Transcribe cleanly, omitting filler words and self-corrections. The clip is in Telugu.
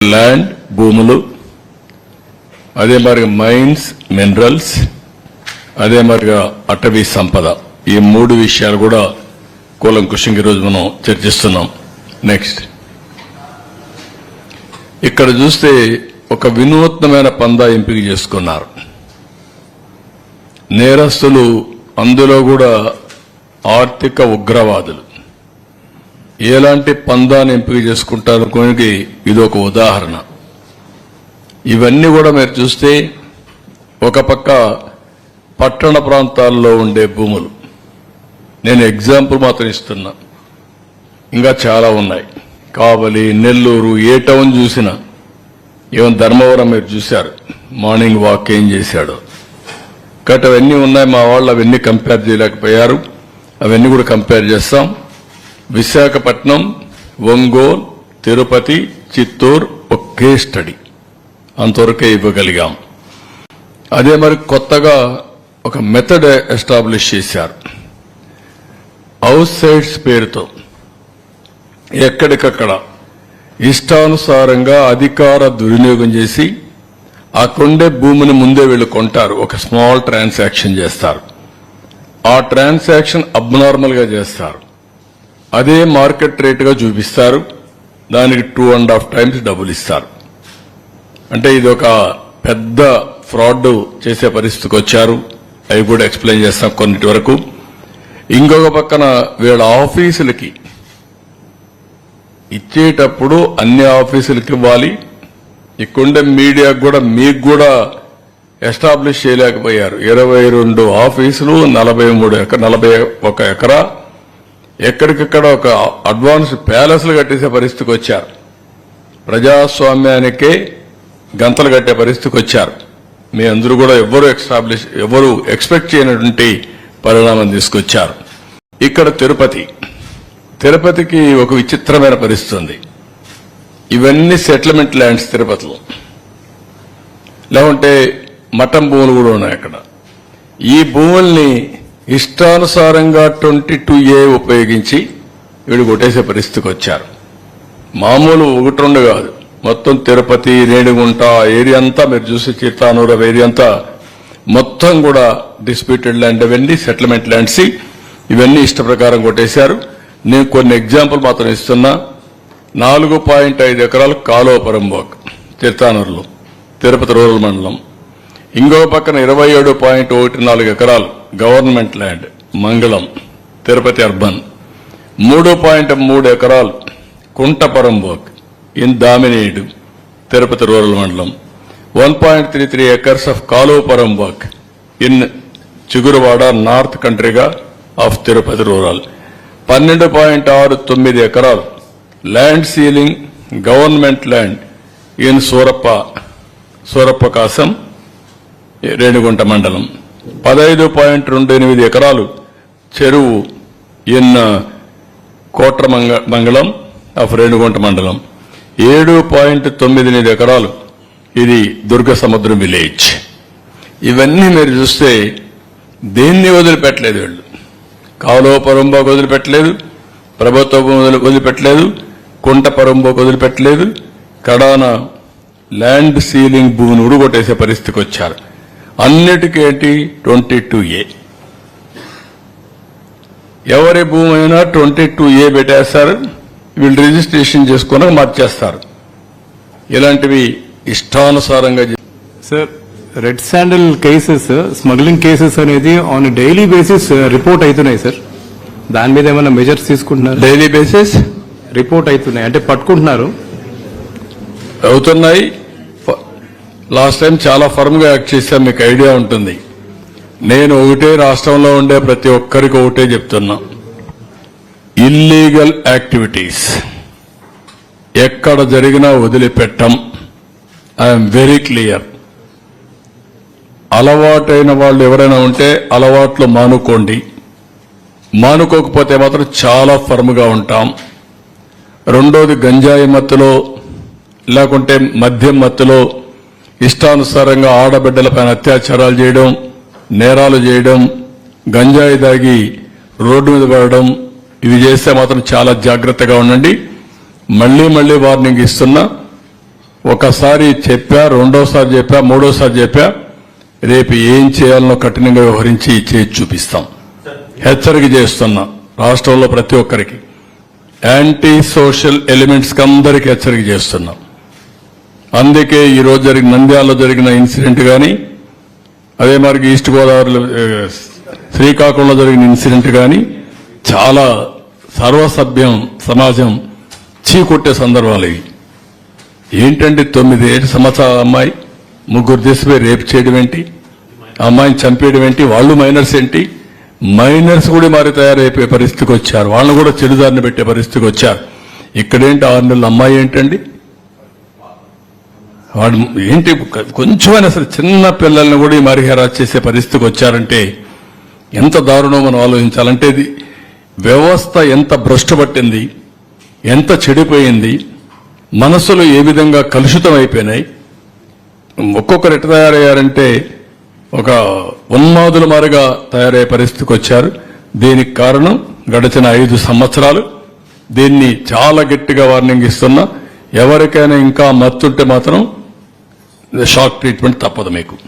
ల్యాండ్ భూములు, అదే మరిగా మైన్స్ మినరల్స్, అదే మరిగా అటవీ సంపద, ఈ మూడు విషయాలు కూడా కూలంకుషంగా ఈరోజు మనం చర్చిస్తున్నాం. నెక్స్ట్ ఇక్కడ చూస్తే ఒక వినూత్నమైన పందా ఎంపిక చేసుకున్నారు నేరస్తులు, అందులో కూడా ఆర్థిక ఉగ్రవాదులు. ఎలాంటి పందాన్ని ఎంపిక చేసుకుంటారు కొనికి ఇది ఒక ఉదాహరణ. ఇవన్నీ కూడా మీరు చూస్తే ఒక పక్క పట్టణ ప్రాంతాల్లో ఉండే భూములు, నేను ఎగ్జాంపుల్ మాత్రం ఇస్తున్నా, ఇంకా చాలా ఉన్నాయి. కావలి, నెల్లూరు, ఏ టౌన్ చూసినా, ఈవెన్ ధర్మవరం మీరు చూశారు మార్నింగ్ వాక్ ఏం చేశాడు. కాబట్టి అవన్నీ ఉన్నాయి. మా వాళ్ళు అవన్నీ కంపేర్ చేయలేకపోయారు, అవన్నీ కూడా కంపేర్ చేస్తాం. విశాఖపట్నం, ఒంగోలు, తిరుపతి, చిత్తూరు ఒకే స్టడీ, అంతవరకే ఇవ్వగలిగాం. అదే మరి కొత్తగా ఒక మెథడ్ ఎస్టాబ్లిష్ చేశారు హౌస్ సైట్స్ పేరుతో. ఎక్కడికక్కడ ఇష్టానుసారంగా అధికార దుర్వినియోగం చేసి అక్కడుండే భూమిని ముందే వీళ్ళు కొంటారు, ఒక స్మాల్ ట్రాన్సాక్షన్ చేస్తారు. ఆ ట్రాన్సాక్షన్ అబ్నార్మల్ గా చేస్తారు, అదే మార్కెట్ రేటుగా చూపిస్తారు, దానికి 2.5 times డబ్బులు ఇస్తారు. అంటే ఇది ఒక పెద్ద ఫ్రాడ్ చేసే పరిస్థితికి వచ్చారు. అవి కూడా ఎక్స్ప్లెయిన్ చేస్తాం కొన్నిటి వరకు. ఇంకొక పక్కన వీళ్ళ ఆఫీసులకి ఇచ్చేటప్పుడు అన్ని ఆఫీసులకి ఇవ్వాలి, ఇక్కడుండే మీడియాకు కూడా మీకు కూడా ఎస్టాబ్లిష్ చేయలేకపోయారు. 22 ఆఫీసులు, 41 ఎకరా, ఎక్కడికక్కడ ఒక అడ్వాన్స్ ప్యాలెస్లు కట్టేసే పరిస్థితికి వచ్చారు. ప్రజాస్వామ్యానికే గంతలు కట్టే పరిస్థితికి వచ్చారు. మీ అందరూ కూడా ఎవరు ఎక్స్పెక్ట్ చేయనటువంటి పరిణామం తీసుకొచ్చారు. ఇక్కడ తిరుపతికి ఒక విచిత్రమైన పరిస్థితి ఉంది. ఇవన్నీ సెటిల్మెంట్ ల్యాండ్స్ తిరుపతిలో, లేకుంటే మఠం భూములు కూడా ఉన్నాయి అక్కడ. ఈ భూముల్ని ఇష్టానుసారంగా 22A ఉపయోగించి వీడు కొట్టేసే పరిస్థితికి వచ్చారు. మామూలు 1-2 కాదు, మొత్తం తిరుపతి, రేణిగుంట ఏరియా అంతా మీరు చూసి, చిత్తానూరు ఏరియా అంతా మొత్తం కూడా డిస్ప్యూటెడ్ ల్యాండ్, అవన్నీ సెటిల్మెంట్ ల్యాండ్స్, ఇవన్నీ ఇష్ట ప్రకారం కొట్టేశారు. నేను కొన్ని ఎగ్జాంపుల్ మాత్రం ఇస్తున్నా. 4.5 ఎకరాలు కాలువపురంబోక్ చిత్తానూరులో, తిరుపతి రూరల్ మండలం. ఇంకో పక్కన 27.14 ఎకరాలు గవర్నమెంట్ ల్యాండ్ మంగళం, తిరుపతి అర్బన్. 3.3 ఎకరాలు కుంటపరంబోక్ ఇన్ దామినేడు, తిరుపతి రూరల్ మండలం. 1.33 acres ఆఫ్ కాలువపురంబోక్ ఇన్ చిగురువాడ, నార్త్ కంట్రీగా ఆఫ్ తిరుపతి రూరల్. 12.69 ఎకరాలు land ceiling government land in Surappa Kasam, Renigunta మండలం. 15.28 ఎకరాలు చెరువు ఇన్ కోట్ర మంగళం ఆఫ్ రేణిగుంట మండలం. 7.98 ఎకరాలు ఇది దుర్గ సముద్రం విలేజ్. ఇవన్నీ మీరు చూస్తే దేన్ని వదిలిపెట్టలేదు వీళ్ళు. కాలువపురంబోకు వదిలిపెట్టలేదు, ప్రభుత్వం వదిలిపెట్టలేదు, కుంటపరంబోకు వదిలిపెట్టలేదు, కడాన ల్యాండ్ సీలింగ్ భూమిని ఉడుగొట్టేసే పరిస్థితికి వచ్చారు. అన్నిటికేంటి 22A. ఎవరి భూమి అయినా 22A పెట్టేస్తారు, వీళ్ళు రిజిస్ట్రేషన్ చేసుకుని మార్చేస్తారు. ఇలాంటివి ఇష్టానుసారంగా. Sir, red sandal cases, smuggling cases అనేది ఆన్ డైలీ బేసిస్ రిపోర్ట్ అవుతున్నాయి సార్. దాని మీద ఏమైనా మెజర్స్ తీసుకుంటున్నారు? డైలీ బేసిస్ రిపోర్ట్ అవుతున్నాయి అంటే పట్టుకుంటున్నారు, అవుతున్నాయి. లాస్ట్ టైం చాలా ఫర్మ్ గా యాక్ట్ చేశాం, మీకు ఐడియా ఉంటుంది. నేను ఒకటే రాష్ట్రంలో ఉండే ప్రతి ఒక్కరికి ఒకటే చెప్తున్నా, ఇల్లీగల్ యాక్టివిటీస్ ఎక్కడ జరిగినా వదిలిపెట్టం. I'm very clear. అలవాటైన వాళ్ళు ఎవరైనా ఉంటే అలవాట్లు మానుకోండి, మానుకోకపోతే మాత్రం చాలా ఫర్మ్ గా ఉంటాం. రెండోది, గంజాయి మత్తులో లేకుంటే మద్యం మత్తులో ఇష్టానుసారంగా ఆడబిడ్డలపైన అత్యాచారాలు చేయడం, నేరాలు చేయడం, గంజాయి దాగి రోడ్డు మీద పడడం, ఇవి చేస్తే మాత్రం చాలా జాగ్రత్తగా ఉండండి. మళ్లీ వార్నింగ్ ఇస్తున్నా. ఒకసారి చెప్పా, రెండోసారి చెప్పా, మూడోసారి చెప్పా, రేపు ఏం చేయాలనో కఠినంగా వ్యవహరించి చేసి చూపిస్తాం. హెచ్చరిక చేస్తున్నా రాష్ట్రంలో ప్రతి ఒక్కరికి, యాంటీ సోషల్ ఎలిమెంట్స్ కి అందరికీ హెచ్చరిక చేస్తున్నాం. అందుకే ఈ రోజు జరిగిన నంద్యాలలో జరిగిన ఇన్సిడెంట్ కానీ, అదే మరి ఈస్ట్ గోదావరిలో శ్రీకాకుళంలో జరిగిన ఇన్సిడెంట్ కానీ చాలా సర్వసభ్యం సమాజం చీకొట్టే సందర్భాలు ఇవి. ఏంటండి 9 సంవత్సరాల అమ్మాయి, 3 తీసుకుపోయి రేపు చేయడం ఏంటి, అమ్మాయిని చంపేయడం ఏంటి, వాళ్ళు మైనర్స్ ఏంటి, మైనర్స్ కూడా మరి తయారైపోయే పరిస్థితికి వచ్చారు, వాళ్ళని కూడా చెడుదారిని పెట్టే పరిస్థితికి వచ్చారు. ఇక్కడేంటి 6 నెలల అమ్మాయి ఏంటండి, వాడు ఏంటి కొంచెమైనా అసలు చిన్న పిల్లల్ని కూడా మరి హెరాస్ చేసే పరిస్థితికి వచ్చారంటే ఎంత దారుణం మనం ఆలోచించాలంటే ఇది వ్యవస్థ ఎంత భ్రష్టుపట్టింది, ఎంత చెడిపోయింది, మనసులు ఏ విధంగా కలుషితం అయిపోయినాయి. ఒక్కొక్కరు ఎట్లా తయారయ్యారంటే ఒక ఉన్మాదుల మారిగా తయారయ్యే పరిస్థితికి వచ్చారు. దీనికి కారణం గడిచిన 5 సంవత్సరాలు. దీన్ని చాలా గట్టిగా వార్నింగ్ ఇస్తున్నా. ఎవరికైనా ఇంకా మత్తుంటే మాత్రం షాక్ ట్రీట్మెంట్ తప్పదు మీకు.